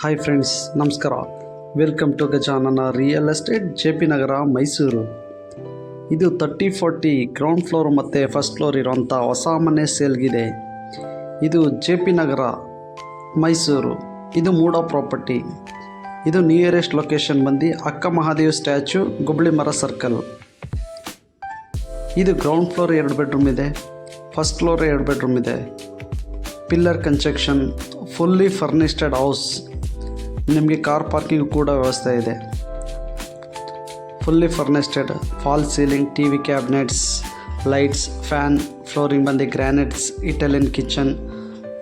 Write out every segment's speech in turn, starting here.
Hi friends, ನಮಸ್ಕಾರ. Welcome to Gajanana real estate, JP Nagar, Mysuru. ಇದು 30-40 ground floor ಮತ್ತು ಫಸ್ಟ್ ಫ್ಲೋರ್ ಇರೋಂಥ ಹೊಸ ಮನೆ ಸೇಲ್ಗಿದೆ. ಇದು JP ನಗರ, ಮೈಸೂರು. ಇದು ಮೂಡ ಪ್ರಾಪರ್ಟಿ. ಇದು ನಿಯರೆಸ್ಟ್ ಲೊಕೇಶನ್ ಬಂದು ಅಕ್ಕ ಮಹಾದೇವ್ ಸ್ಟ್ಯಾಚು, ಗುಬ್ಳಿ ಮರ ಸರ್ಕಲ್. ಇದು ಗ್ರೌಂಡ್ ಫ್ಲೋರ್ 2 ಬೆಡ್ರೂಮ್ ಇದೆ, ಫಸ್ಟ್ ಫ್ಲೋರ್ 2 ಬೆಡ್ರೂಮ್ ಇದೆ. Pillar construction, fully furnished house. ನಿಮಗೆ ಕಾರ್ ಪಾರ್ಕಿಂಗ್ ಕೂಡ ವ್ಯವಸ್ಥೆ ಇದೆ. Fully furnished, fall ceiling, TV cabinets, lights, fan, flooring ಬಂದು ಗ್ರ್ಯಾನೈಟ್ಸ್, ಇಟಾಲಿಯನ್ ಕಿಚನ್,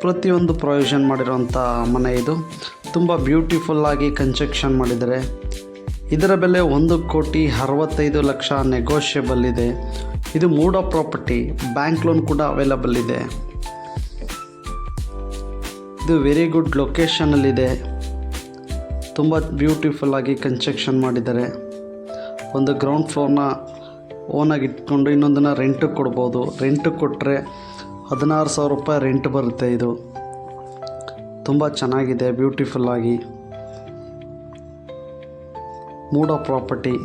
ಪ್ರತಿಯೊಂದು ಪ್ರೊವಿಷನ್ ಮಾಡಿರೋಂಥ ಮನೆ. ಇದು ತುಂಬ ಬ್ಯೂಟಿಫುಲ್ಲಾಗಿ ಕನ್ಸ್ಟ್ರಕ್ಷನ್ ಮಾಡಿದ್ದಾರೆ. ಇದರ ಬೆಲೆ 1,65,00,000 ನೆಗೋಷಿಯಬಲ್ ಇದೆ. ಇದು ಮೂಡ ಪ್ರಾಪರ್ಟಿ, ಬ್ಯಾಂಕ್ ಲೋನ್ ಕೂಡ ಅವೈಲಬಲ್ ಇದೆ. ಇದು ವೆರಿ ಗುಡ್ ಲೊಕೇಶನಲ್ಲಿದೆ. ತುಂಬ ಬ್ಯೂಟಿಫುಲ್ಲಾಗಿ ಕನ್ಸ್ಟ್ರಕ್ಷನ್ ಮಾಡಿದ್ದಾರೆ. ಒಂದು ಗ್ರೌಂಡ್ ಫ್ಲೋರ್ನ ಓನಾಗಿ ಇಟ್ಕೊಂಡು ಇನ್ನೊಂದನ್ನು ರೆಂಟಿಗೆ ಕೊಡ್ಬೋದು. ರೆಂಟಿಗೆ ಕೊಟ್ಟರೆ 16,000 ರೂಪಾಯಿ ರೆಂಟ್ ಬರುತ್ತೆ. ಇದು ತುಂಬ ಚೆನ್ನಾಗಿದೆ, ಬ್ಯೂಟಿಫುಲ್ಲಾಗಿ. MUDA property,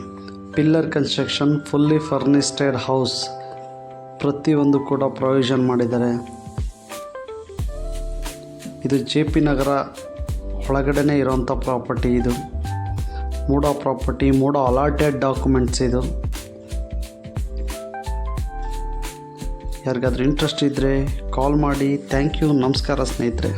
pillar construction, fully furnished house, ಪ್ರತಿಯೊಂದು ಕೂಡ ಪ್ರೊವಿಷನ್ ಮಾಡಿದ್ದಾರೆ. ಇದು JP ನಗರ ಒಳಗಡೆ ಇರೋಂಥ ಪ್ರಾಪರ್ಟಿ. ಇದು MUDA property, MUDA allotted documents. ಇದು ಯಾರಿಗಾದ್ರೂ ಇಂಟ್ರೆಸ್ಟ್ ಇದ್ದರೆ ಕಾಲ್ ಮಾಡಿ. Thank you. ನಮಸ್ಕಾರ ಸ್ನೇಹಿತರೆ.